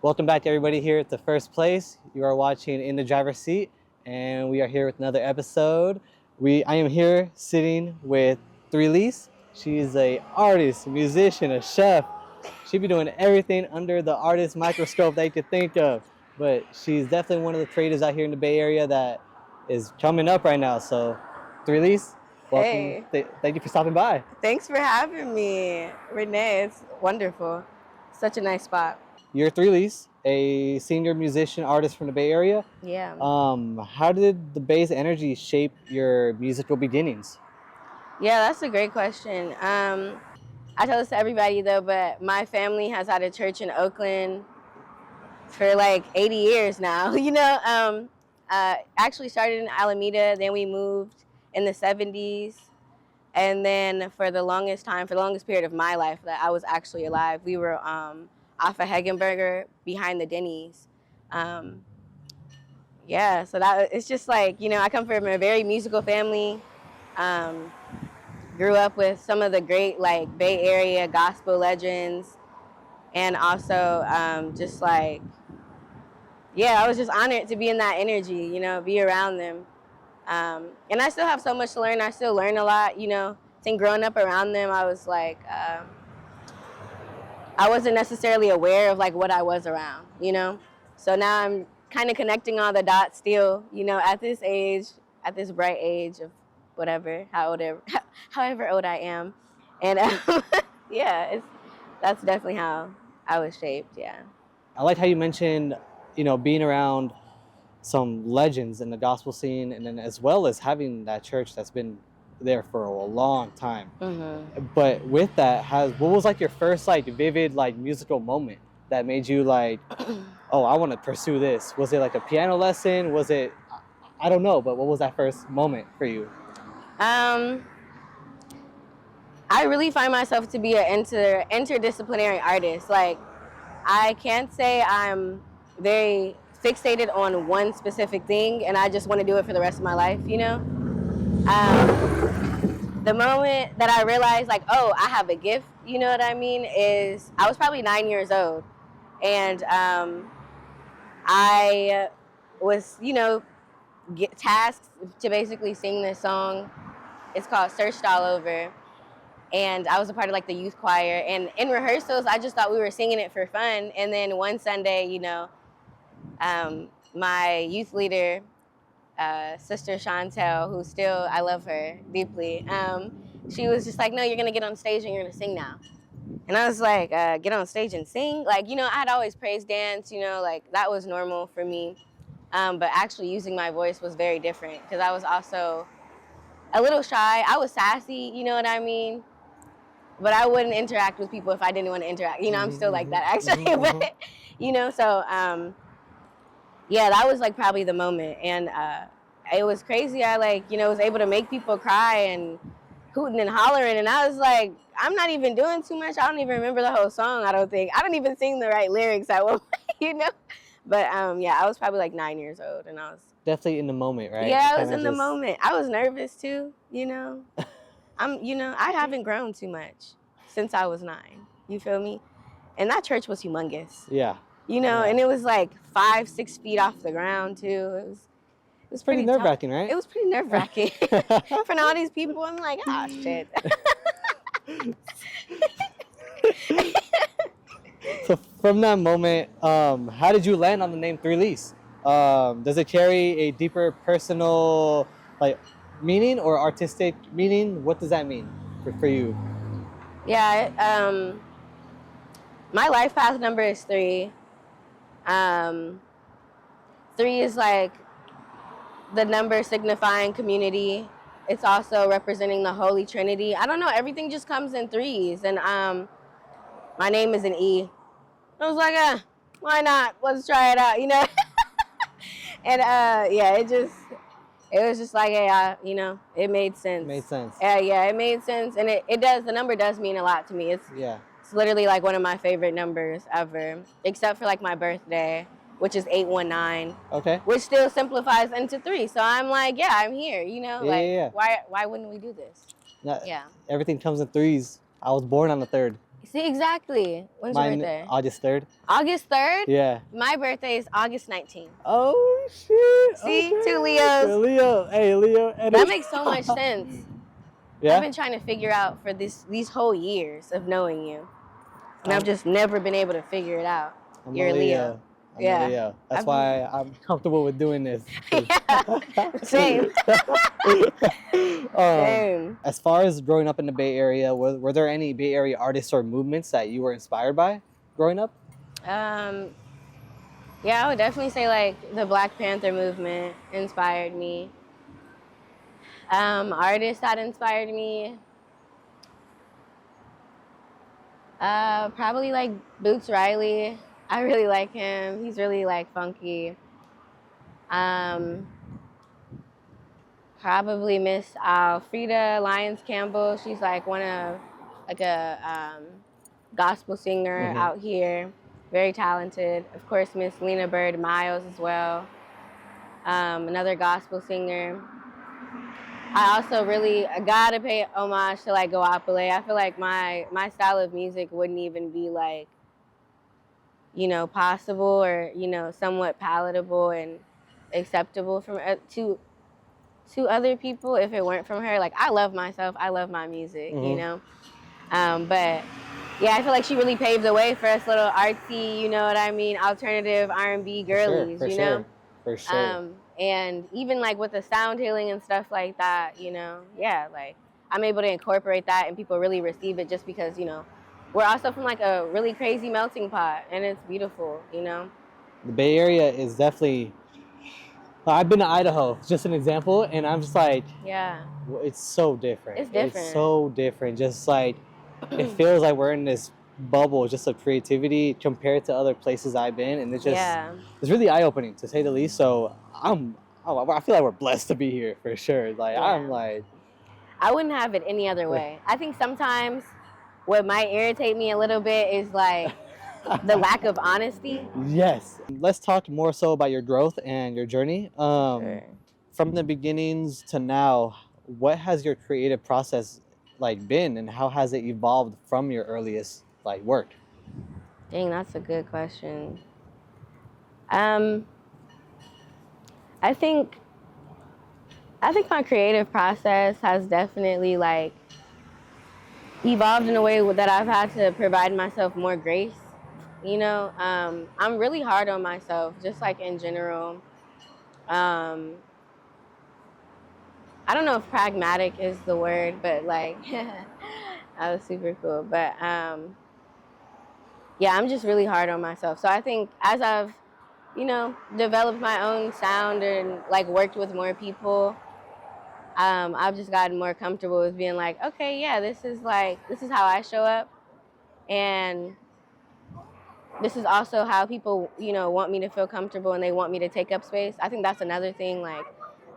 Welcome back to everybody here at the first place. You are watching In the Driver's Seat, and we are here with another episode. I am here sitting with Threelise. She's a artist, musician, a chef. She be doing everything under the artist microscope that you could think of. But she's definitely one of the creators out here in the Bay Area that is coming up right now. So, Threelise, welcome. Hey. Thank you for stopping by. Thanks for having me, Renee. It's wonderful. Such a nice spot. You're Threelise, a senior musician artist from the Bay Area. Yeah. How did the Bay's energy shape your musical beginnings? Yeah, that's a great question. I tell this to everybody though, but my family has had a church in Oakland for like 80 years now. Actually started in Alameda, then we moved in the 70s. And then for the longest period of my life that I was actually alive, we were off of Hegenberger behind the Denny's. So it's just like, I come from a very musical family. Grew up with some of the great like Bay Area gospel legends. And also I was just honored to be in that energy, be around them. And I still have so much to learn. I still learn a lot, I think growing up around them, I was like, I wasn't necessarily aware of like what I was around, So now I'm kind of connecting all the dots still, at this age, at this bright age of whatever, however old I am. And that's definitely how I was shaped, yeah. I like how you mentioned, being around some legends in the gospel scene, and then as well as having that church that's been there for a long time. Mm-hmm. But with that, what was like your first like vivid like musical moment that made you like, oh, I want to pursue this? Was it like a piano lesson? Was it, I don't know, but what was that first moment for you? I really find myself to be an interdisciplinary artist. Like, I can't say I'm very fixated on one specific thing and I just want to do it for the rest of my life, The moment that I realized like, oh, I have a gift, you know what I mean, is I was probably 9 years old. And I was, tasked to basically sing this song. It's called Searched All Over. And I was a part of like the youth choir. And in rehearsals, I just thought we were singing it for fun. And then one Sunday, my youth leader, Sister Chantel, who still, I love her deeply, she was just like, no, you're going to get on stage and you're going to sing now. And I was like, get on stage and sing? Like, I had always praised dance, like that was normal for me. But actually using my voice was very different because I was also a little shy. I was sassy, you know what I mean? But I wouldn't interact with people if I didn't want to interact. I'm still like that actually. But, that was like probably the moment. And it was crazy. I was able to make people cry and hooting and hollering. And I was like, I'm not even doing too much. I don't even remember the whole song, I don't think. I don't even sing the right lyrics at one point, But I was probably like 9 years old and I was definitely in the moment, right? Yeah, I was in the moment. I was nervous too, I haven't grown too much since I was 9. You feel me? And that church was humongous. Yeah. And it was like 5-6 feet off the ground too. It was pretty nerve-wracking, right? It was pretty nerve-wracking. For all these people, I'm like, shit. So from that moment, how did you land on the name Threelise? Does it carry a deeper personal like meaning or artistic meaning? What does that mean for you? Yeah, my life path number is 3. 3 is like the number signifying community. It's also representing the Holy Trinity. I don't know, everything just comes in 3s. And my name is an E. I was like, why not? Let's try it out, And it was just like, hey, it made sense. Made sense. Yeah, it made sense. And it does, the number does mean a lot to me. It's literally like one of my favorite numbers ever, except for like my birthday, which is 819. Okay. Which still simplifies into 3. So I'm like, yeah, I'm here, Yeah. Why wouldn't we do this? Everything comes in 3s. I was born on the 3rd. See, exactly. When's your Mine birthday? August 3rd. August 3rd? Yeah. My birthday is August 19th. Oh shit! See, Okay. 2 Leos. Good Leo, hey Leo. That makes so much sense. Yeah. I've been trying to figure out for these whole years of knowing you, and I've just never been able to figure it out. I'm You're a Leo. I'm Yeah. a Leo. That's why I'm comfortable with doing this. Yeah. Same. Same. As far as growing up in the Bay Area, were there any Bay Area artists or movements that you were inspired by growing up? Yeah, I would definitely say like the Black Panther movement inspired me. Artists that inspired me, probably like Boots Riley. I really like him. He's really like funky. Um, Probably Miss Alfreda Lyons Campbell. She's like like a gospel singer out here, very talented. Of course, Miss Lena Bird Miles as well, another gospel singer. I also really gotta pay homage to like Goapele. I feel like my style of music wouldn't even be like, possible or somewhat palatable and acceptable from to other people if it weren't from her. Like I love myself, I love my music, but yeah, I feel like she really paved the way for us little artsy, you know what I mean, alternative R&B girlies, For sure. And even like with the sound healing and stuff like that, yeah, like I'm able to incorporate that and people really receive it just because, we're also from like a really crazy melting pot and it's beautiful, The Bay Area is definitely. I've been to Idaho, just an example, and I'm just like, Yeah. it's so different. It's different. It's so different. Just like, it feels like we're in this bubble just of creativity compared to other places I've been, and it's just, it's really eye opening to say the least. So I feel like we're blessed to be here for sure. Like I'm like, I wouldn't have it any other way. I think sometimes what might irritate me a little bit is like the lack of honesty. Yes. Let's talk more so about your growth and your journey. Sure. From the beginnings to now, what has your creative process like been, and how has it evolved from your earliest like work? Dang, that's a good question. I think my creative process has definitely like evolved in a way that I've had to provide myself more grace. I'm really hard on myself, just like in general. Um, I don't know if pragmatic is the word, but like, that was super cool. But yeah, I'm just really hard on myself. So I think as I've, developed my own sound and like worked with more people, I've just gotten more comfortable with being like, okay, yeah, this is how I show up. And this is also how people, want me to feel comfortable and they want me to take up space. I think that's another thing, like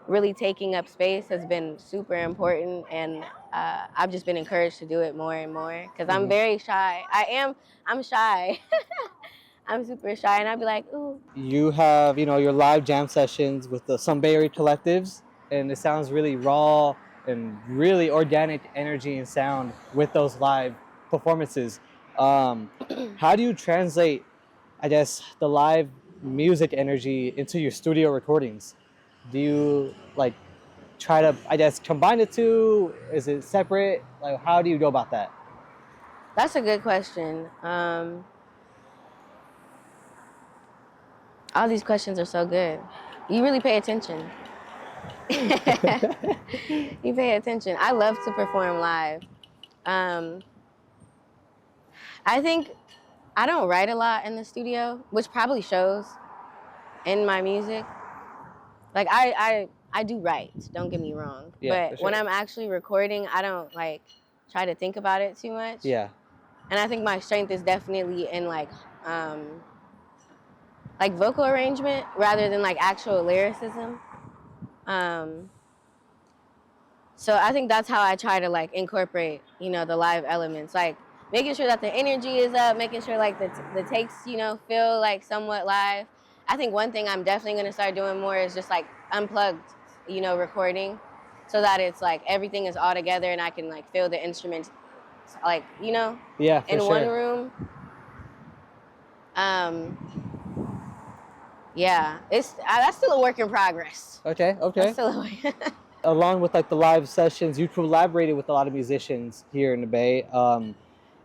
really taking up space has been super important. And I've just been encouraged to do it more and more because I'm very shy. I'm shy. I'm super shy and I'd be like, ooh. You have, your live jam sessions with some Bay Area collectives, and it sounds really raw and really organic energy and sound with those live performances. How do you translate, I guess, the live music energy into your studio recordings? Do you like try to, I guess, combine the two? Is it separate? Like, how do you go about that? That's a good question. All these questions are so good. You really pay attention. You pay attention. I love to perform live. I think I don't write a lot in the studio, which probably shows in my music. Like I do write, don't get me wrong. Yeah, but when I'm actually recording, I don't like try to think about it too much. Yeah. And I think my strength is definitely in like vocal arrangement rather than like actual lyricism. So I think that's how I try to like incorporate, the live elements, like making sure that the energy is up, making sure like the takes, feel like somewhat live. I think one thing I'm definitely going to start doing more is just like unplugged, recording so that it's like everything is all together and I can like feel the instruments like, you know, Yeah, for in sure. one room. Yeah, it's that's still a work in progress. Okay, That's okay. still a work. Along with like the live sessions, you collaborated with a lot of musicians here in the Bay.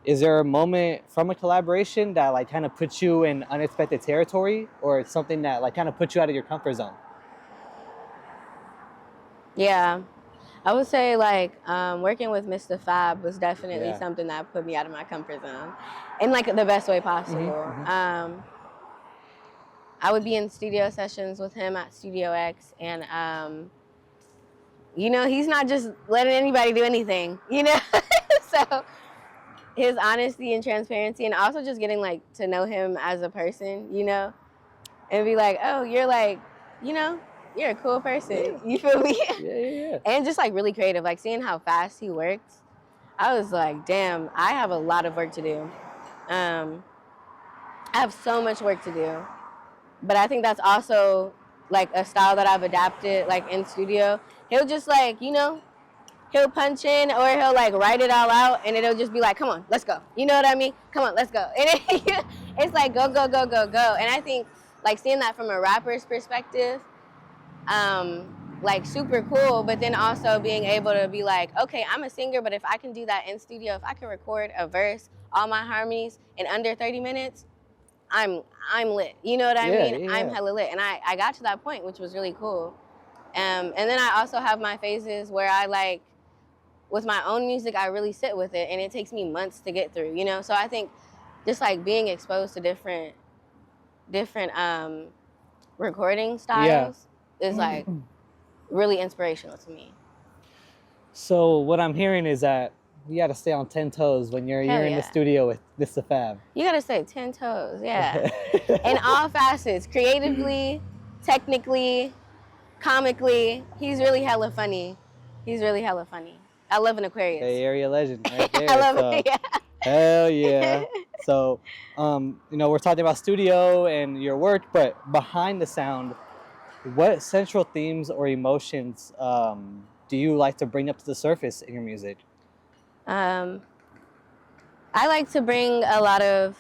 Is there a moment from a collaboration that like kind of puts you in unexpected territory, or it's something that like kind of puts you out of your comfort zone? Yeah, I would say like working with Mr. Fab was definitely Yeah. something that put me out of my comfort zone, in like the best way possible. I would be in studio sessions with him at Studio X, and you know, he's not just letting anybody do anything, you know. So his honesty and transparency, and also just getting like to know him as a person, you know, and be like, oh, you're like, you know, you're a cool person. You feel me? Yeah. And just like really creative, like seeing how fast he works. I was like, damn, I have a lot of work to do. I have so much work to do. But I think that's also like a style that I've adapted, like in studio. He'll just like, you know, he'll punch in or he'll like write it all out and it'll just be like, come on, let's go. You know what I mean? Come on, let's go. And it's like go, go, go, go, go. And I think like seeing that from a rapper's perspective, like super cool, but then also being able to be like, okay, I'm a singer, but if I can do that in studio, if I can record a verse, all my harmonies in under 30 minutes, I'm lit. You know what I mean? I'm hella lit. And I got to that point, which was really cool. And then I also have my phases where I like, with my own music, I really sit with it and it takes me months to get through, you know? So I think just like being exposed to different recording styles is like really inspirational to me. So what I'm hearing is that you got to stay on 10 toes when you're in the studio with Mr. Fab. You got to stay 10 toes, yeah. In all facets, creatively, technically, comically. He's really hella funny. I love an Aquarius. Bay Area legend right there. I love it, yeah. Hell yeah. So, you know, we're talking about studio and your work, but behind the sound, what central themes or emotions do you like to bring up to the surface in your music? I like to bring a lot of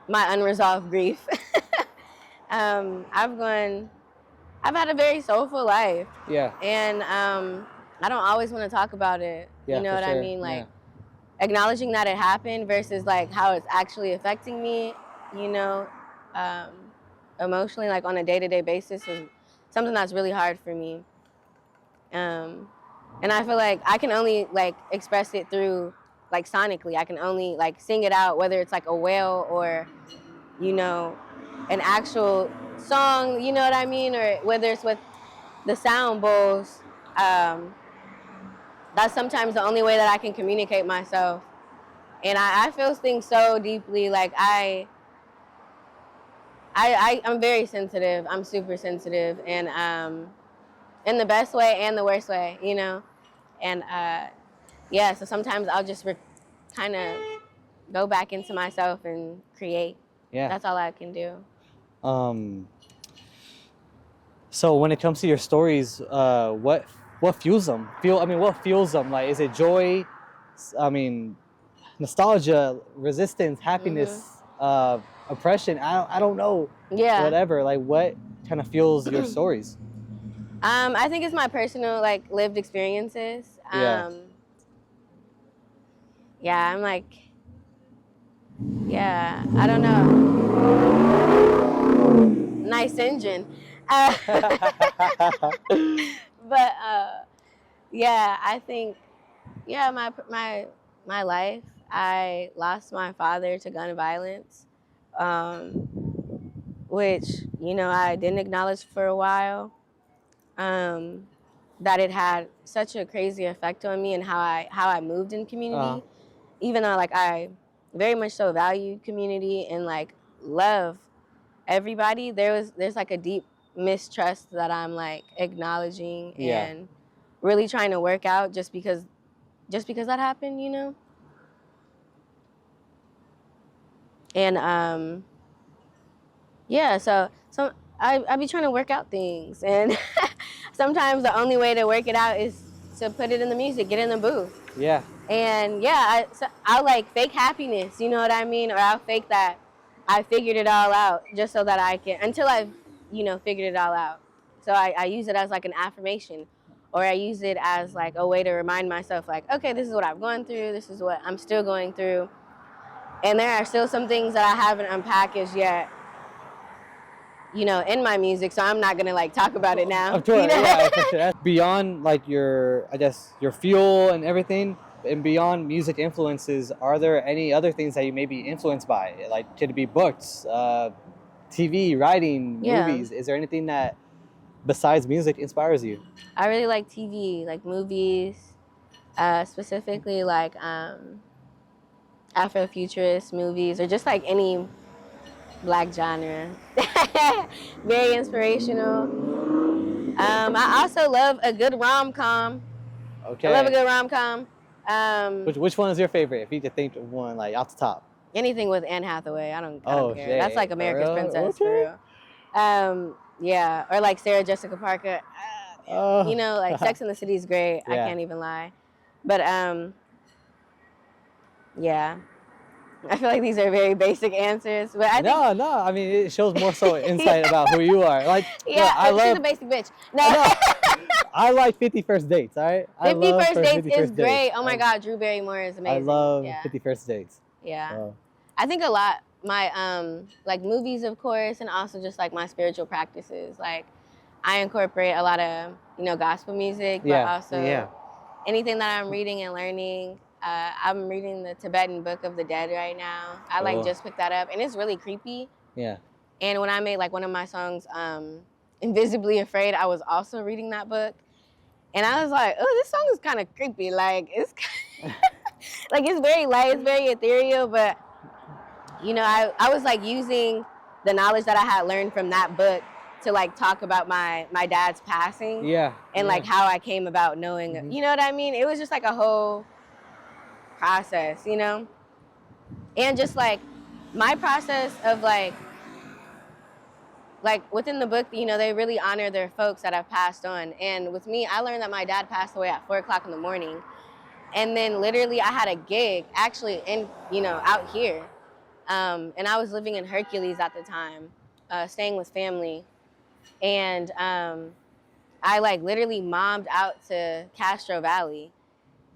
my unresolved grief. I've had a very soulful life. Yeah. And I don't always want to talk about it. Yeah, you know what sure. I mean? Like acknowledging that it happened versus like how it's actually affecting me, you know, emotionally, like on a day-to-day basis is something that's really hard for me. And I feel like I can only like express it through like sonically. I can only like sing it out, whether it's like a wail or, you know, an actual song, you know what I mean? Or whether it's with the sound bowls. That's sometimes the only way that I can communicate myself. And I feel things so deeply. Like I'm very sensitive. I'm super sensitive, and in the best way and the worst way, you know. And yeah, so sometimes I'll just kind of go back into myself and create. Yeah. That's all I can do. So when it comes to your stories, what fuels them? What fuels them? Like, is it joy? I mean, nostalgia, resistance, happiness, oppression. I don't know. Yeah. Whatever. Like, what kind of fuels your stories? I think it's my personal like lived experiences. Yeah, I'm like, yeah, I don't know. Nice engine. But yeah, I think, yeah, my life, I lost my father to gun violence, which, you know, I didn't acknowledge for a while, that it had such a crazy effect on me and how I moved in community, even though like I very much so valued community and like love everybody. There's like a deep mistrust that I'm like acknowledging and really trying to work out just because that happened, you know? And yeah, so I be trying to work out things, and sometimes the only way to work it out is to put it in the music, get in the booth. Yeah. And yeah, I'll like fake happiness, you know what I mean? Or I'll fake that I figured it all out just so that I can, until I've, figured it all out. So I use it as like an affirmation, or I use it as like a way to remind myself, like, okay, this is what I've gone through, this is what I'm still going through. And there are still some things that I haven't unpackaged yet, in my music. So I'm not going to like talk about it now. Of course, yeah, for sure. Beyond like your, I guess, your fuel and everything, and beyond music influences, are there any other things that you may be influenced by? Like, could it be books, TV, writing, Yeah. movies? Is there anything that, besides music, inspires you? I really like TV, like movies, specifically like Afrofuturist movies, or just like any Black genre. Very inspirational. I also love a good rom-com. Okay. I love a good rom-com. Which one is your favorite? If you could think of one, like off the top. Anything with Anne Hathaway, I don't care. Shit. That's like America's For real? Princess, Okay. for real. Yeah, or like Sarah Jessica Parker. Like Sex and the City is great. Yeah. I can't even lie. But yeah. I feel like these are very basic answers, but I think No. I mean, it shows more so insight about who you are. Like, yeah, I she's love. a basic bitch. No, I like 50 First Dates. All right. 50 love First Dates 50 is First great. Oh my God, Drew Barrymore is amazing. I love yeah. 50 First Dates. Yeah, Oh. I think a lot. My like movies, of course, and also just like my spiritual practices. Like, I incorporate a lot of gospel music, but also anything that I'm reading and learning. I'm reading the Tibetan Book of the Dead right now. I like just picked that up, and it's really creepy. Yeah. And when I made like one of my songs, "Invisibly Afraid," I was also reading that book, and I was like, "Oh, this song is kind of creepy. Like it's like it's very light, it's very ethereal." But I was like using the knowledge that I had learned from that book to like talk about my dad's passing. Yeah. And like how I came about knowing. Mhm. You know what I mean? It was just like a whole process, and just like my process of like within the book, they really honor their folks that have passed on. And with me, I learned that my dad passed away at 4:00 in the morning, and then literally I had a gig actually in out here, and I was living in Hercules at the time, staying with family, and I like literally mobbed out to Castro Valley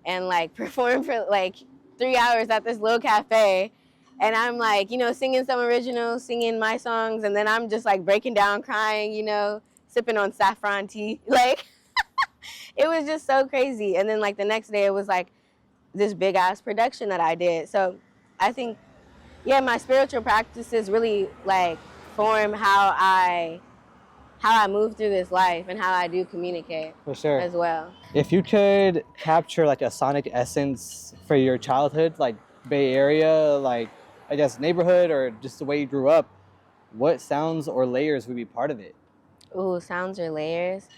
and like performed for like 3 hours at this little cafe. And I'm like, singing some originals, singing my songs. And then I'm just like breaking down, crying, sipping on saffron tea. Like, it was just so crazy. And then like the next day it was like this big ass production that I did. So I think, yeah, my spiritual practices really like form how I move through this life and how I do communicate. For sure. As well. If you could capture like a sonic essence for your childhood, like Bay Area, like I guess neighborhood, or just the way you grew up, what sounds or layers would be part of it? Ooh, sounds or layers.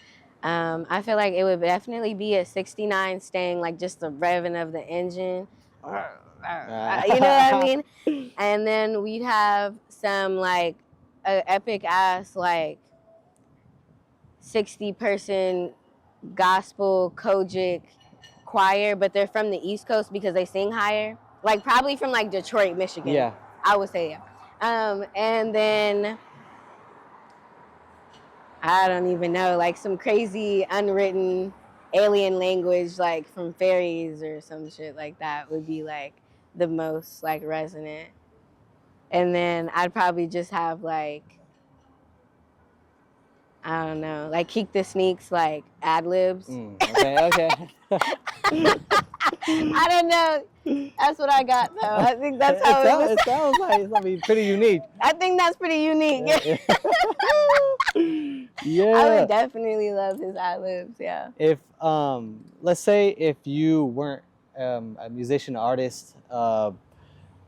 I feel like it would definitely be a 69 staying, like just the revving of the engine. You know what I mean? And then we'd have some like a epic ass like 60-person gospel Kojic choir, but they're from the East Coast because they sing higher. Like probably from like Detroit, Michigan. Yeah. I would say yeah. And then I don't even know, like some crazy unwritten alien language like from fairies or some shit like that would be like the most like resonant. And then I'd probably just have like, I don't know, like Keek the Sneaks, like ad libs. Okay. I don't know. That's what I got though. I think that's how it sounds like it's gonna be pretty unique. I think that's pretty unique. Yeah. I would definitely love his ad libs. Yeah. If let's say if you weren't a musician artist,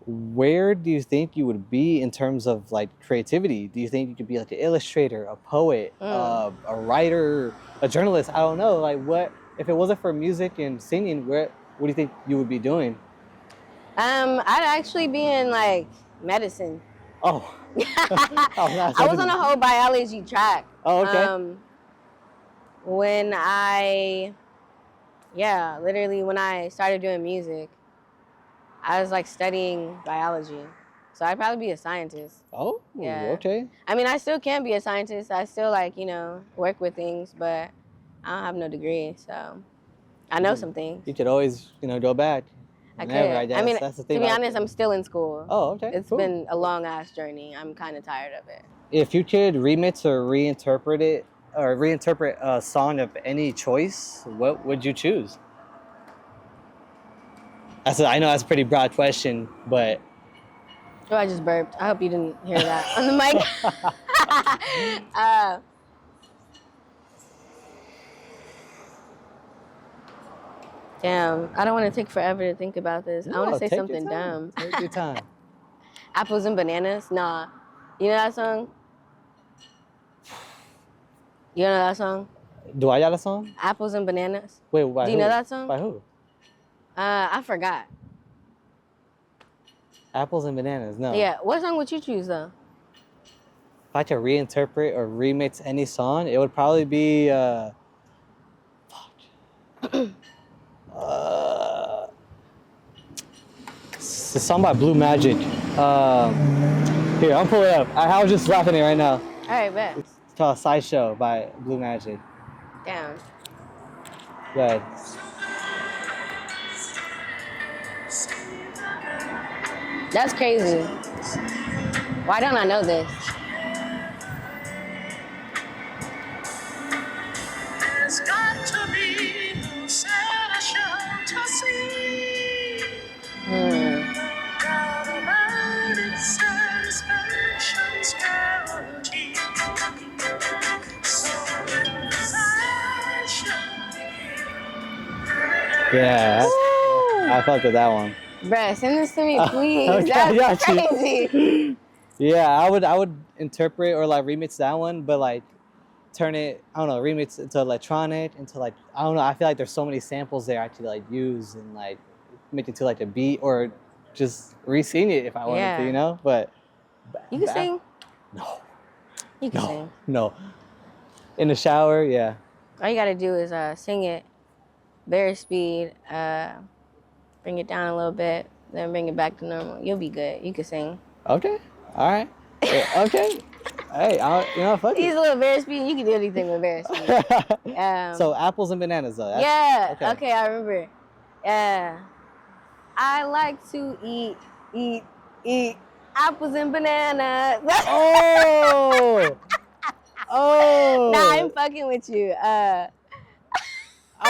where do you think you would be in terms of like creativity? Do you think you could be like an illustrator, a poet, a writer, a journalist? I don't know. Like, what if it wasn't for music and singing? What do you think you would be doing? I'd actually be in like medicine. Oh. I was on a whole biology track. Oh, okay. When I Yeah, literally when I started doing music, I was like studying biology. So I'd probably be a scientist. Oh, Yeah. okay. I mean, I still can be a scientist. I still like, work with things, but I don't have no degree. So I know some things. You could always, go back. I Whenever, I could. I guess. mean, That's the to thing be about honest, I'm still in school. Oh, okay. It's Cool. been a long ass journey. I'm kind of tired of it. If you could remix or reinterpret it, or reinterpret a song of any choice, what would you choose? I know that's a pretty broad question, but Oh, I just burped. I hope you didn't hear that on the mic. Damn, I don't want to take forever to think about this. I want to say take something your time. dumb. Take your time. Apples and bananas? Nah. You know that song? You know that song? Do I got a song? Apples and bananas? Wait, by Do you who? know that song? By who? I forgot. Apples and bananas. No. Yeah. What song would you choose though? If I could reinterpret or remix any song, it would probably be it's a song by Blue Magic. Here, I'm pulling it up. I was just laughing it right now. All right, bet. It's called Sideshow by Blue Magic. Damn. Go ahead. That's crazy. Why don't I know this? There's got to be no sadder to see. Doubt about its satisfaction's guaranteed. So Yeah, I fucked with that one. Bruh, send this to me, please. Okay, I That's got you. crazy. Yeah, I would interpret or like remix that one, but like turn it, I don't know, remix it to electronic, into like, I don't know, I feel like there's so many samples there I could like use and like make it to like a beat or just re-sing it if I wanted Yeah. to, you know? But You can sing? No, You can sing. no. In the shower, yeah. All you gotta do is sing it, bare speed, bring it down a little bit, then bring it back to normal. You'll be good. You can sing. Okay, all right. Yeah, okay. Hey, fuck He's it. a little bare speed. You can do anything with bare speed. So apples and bananas though. Yeah. okay. Okay, I remember. Yeah. I like to eat apples and bananas. Oh! Oh! Nah, I'm fucking with you. I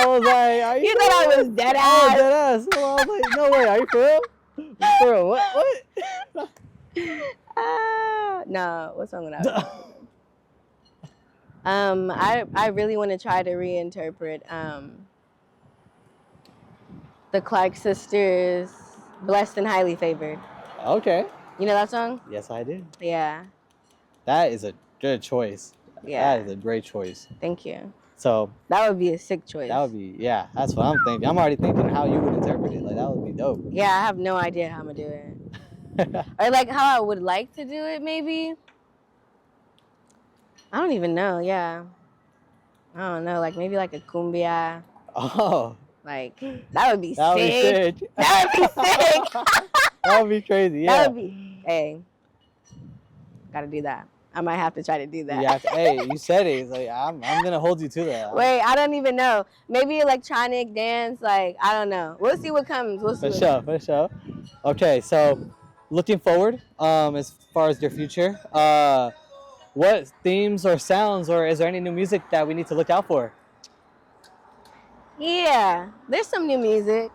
was like, are you You thought I was dead ass. Oh, dead ass. Well, I was like, no way, are you for real? For real, what? No, what song would I do? I really want to try to reinterpret the Clark sisters' "Blessed and Highly Favored." Okay. You know that song? Yes, I do. Yeah. That is a good choice. Yeah. That is a great choice. Thank you. So That would be a sick choice. that would be, yeah, that's what I'm thinking. I'm already thinking how you would interpret it. Like, that would be dope. Yeah, I have no idea how I'm gonna do it. Or like how I would like to do it, maybe. I don't even know. Yeah. I don't know. Like maybe like a cumbia. Oh. Like that would be That would be sick. sick. That would be sick. That would be crazy, yeah. That would be. Hey, gotta do that. I might have to try to do that. Hey, you said it. It's like, I'm gonna hold you to that. Wait, I don't even know. Maybe electronic dance. Like I don't know. We'll see what comes. We'll see. For sure. Okay, so looking forward, as far as your future, what themes or sounds, or is there any new music that we need to look out for? Yeah, there's some new music.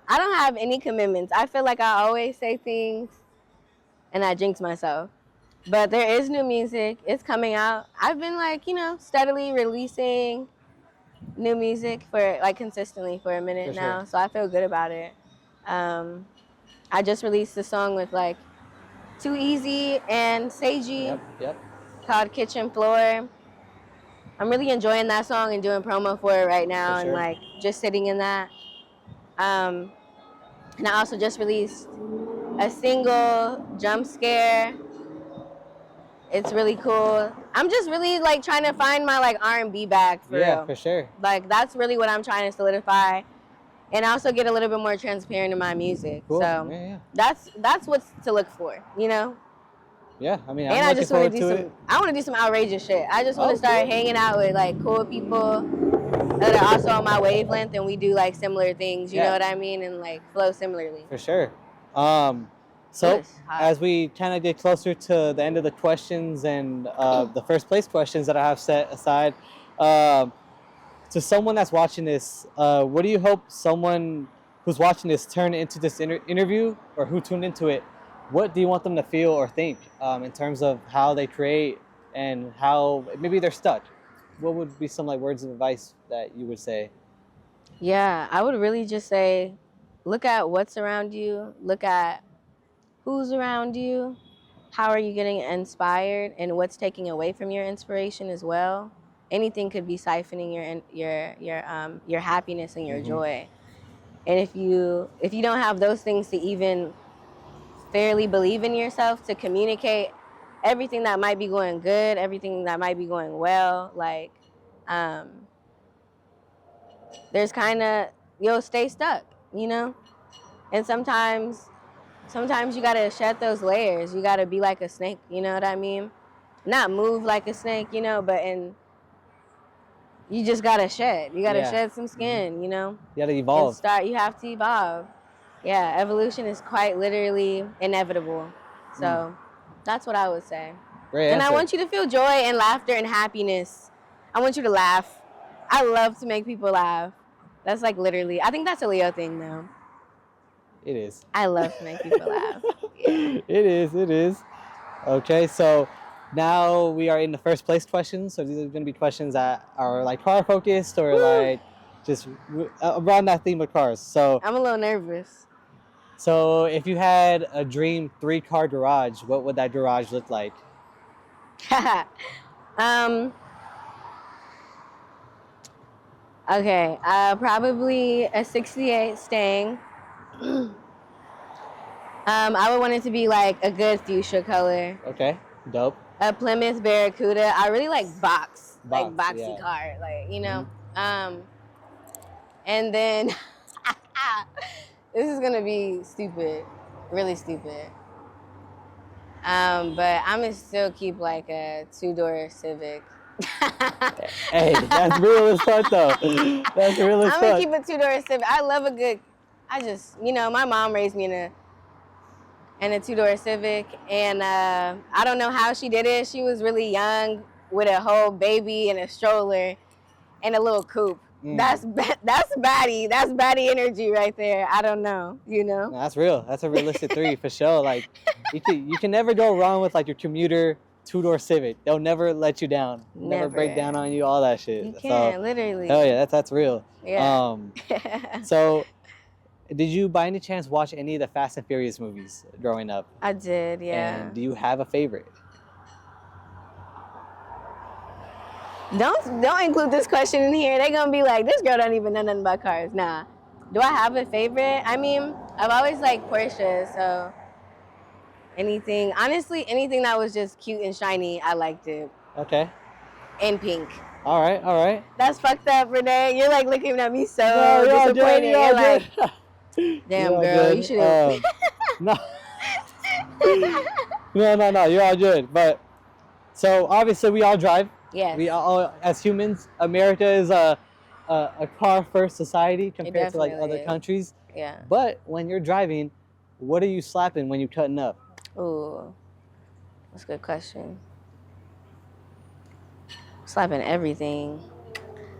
I don't have any commitments. I feel like I always say things and I jinx myself. But there is new music. It's coming out. I've been like, steadily releasing new music for like consistently for a minute For now. sure. So I feel good about it. I just released a song with like Too Easy and Seiji Yep. called Kitchen Floor. I'm really enjoying that song and doing promo for it right now, For and sure. like just sitting in that. And I also just released a single, Jump Scare, It's really cool. I'm just really like trying to find my like R&B bag for Yeah, real. for sure. Like that's really what I'm trying to solidify, and also get a little bit more transparent in my music. Cool. So Yeah. that's what's to look for, you know. Yeah, I mean, I'm And I looking just want to forward do to some. it. I want to do some outrageous shit. I just want Oh, to start cool. hanging out with like cool people that are also on my wavelength, and we do like similar things. You know Yeah. what I mean? And like flow similarly. For sure. So it's hot. as we kind of get closer to the end of the questions and the first place questions that I have set aside, um, to someone that's watching this, what do you hope someone who's watching this turn into this interview, or who tuned into it? What do you want them to feel or think in terms of how they create and how maybe they're stuck? What would be some like words of advice that you would say? Yeah, I would really just say, look at what's around you. Look at who's around you. How are you getting inspired, and what's taking away from your inspiration as well. Anything could be siphoning your happiness and your joy. And if you don't have those things to even fairly believe in yourself to communicate everything that might be going good, everything that might be going well, like um, there's kind of you'll stay stuck, you know. And sometimes you gotta shed those layers. You gotta be like a snake, you know what I mean? Not move like a snake, you know, but you just gotta shed. You gotta shed some skin, you know. You got to evolve. You have to evolve. Yeah, evolution is quite literally inevitable. So that's what I would say. Great And answer. I want you to feel joy and laughter and happiness. I want you to laugh. I love to make people laugh. That's like literally, I think that's a Leo thing though. It is. I love to make people laugh. Yeah. It is. Okay, so now we are in the first place questions. So these are going to be questions that are like car focused or like just around that theme of cars. So I'm a little nervous. if you had a dream 3-car garage, what would that garage look like? Okay, probably a 68 Stang. I would want it to be like a good fuchsia color. Okay, dope. A Plymouth Barracuda. I really like like boxy yeah. car, like, you know. And then this is gonna be stupid, really stupid. But I'm gonna still keep like a 2-door Civic. Hey, that's real as fuck though. That's real as I'm fuck. gonna keep a 2-door Civic. I love a good. You know, my mom raised me in a 2-door Civic, and I don't know how she did it. She was really young with a whole baby and a stroller and a little coupe. That's baddie. That's baddie energy right there. I don't know, you know. No, that's real. That's a realistic 3 for sure. Like you can never go wrong with like your commuter 2-door Civic. They'll never let you down. Never break down on you. All that shit. You can't, literally. Oh yeah, that's real. Yeah. So, did you by any chance watch any of the Fast and Furious movies growing up? I did, yeah. And do you have a favorite? Don't include this question in here. They're gonna be like, this girl don't even know nothing about cars. Nah. Do I have a favorite? I mean, I've always liked Porsche, so anything that was just cute and shiny, I liked it. Okay. And pink. All right. That's fucked up, Renee. You're like looking at me so disappointed. You're like, damn, girl, you should have. No. No, you're all good. But so obviously we all drive. Yes. We all, as humans, America is a car-first society compared to like other countries. Yeah. But when you're driving, what are you slapping when you're cutting up? Ooh, that's a good question. I'm slapping everything.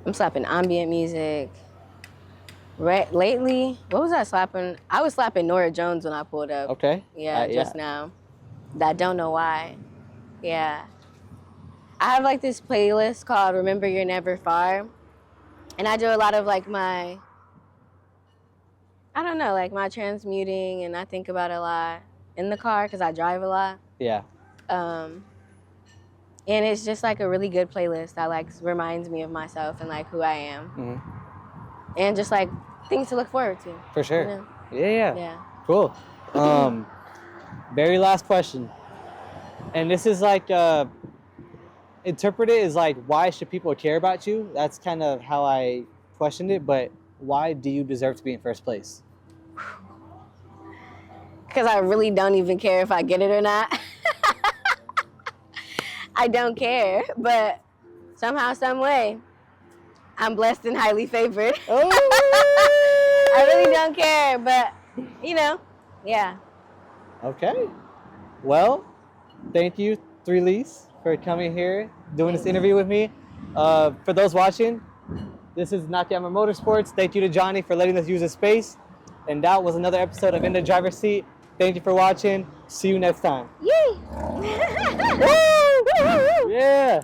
I'm slapping ambient music. Lately, what was I slapping? I was slapping Nora Jones when I pulled up. Okay. Yeah, just now. I don't know why. Yeah. I have like this playlist called Remember You're Never Far. And I do a lot of like my transmuting, and I think about it a lot in the car because I drive a lot. Yeah. And it's just like a really good playlist that like reminds me of myself and like who I am. Mm-hmm. And just like things to look forward to. For sure. You know? Yeah. Yeah. Cool. Very last question. And this is like interpret it as like, why should people care about you? That's kind of how I questioned it. But why do you deserve to be in first place? Because I really don't even care if I get it or not. I don't care, but somehow, some way, I'm blessed and highly favored. Oh! I really don't care, but yeah. Okay. Well, thank you, Three Lease, for coming here, doing this interview with me. For those watching, this is Nakayama Motorsports. Thank you to Johnny for letting us use his space. And that was another episode of In the Driver's Seat. Thank you for watching. See you next time. Yay! Yeah.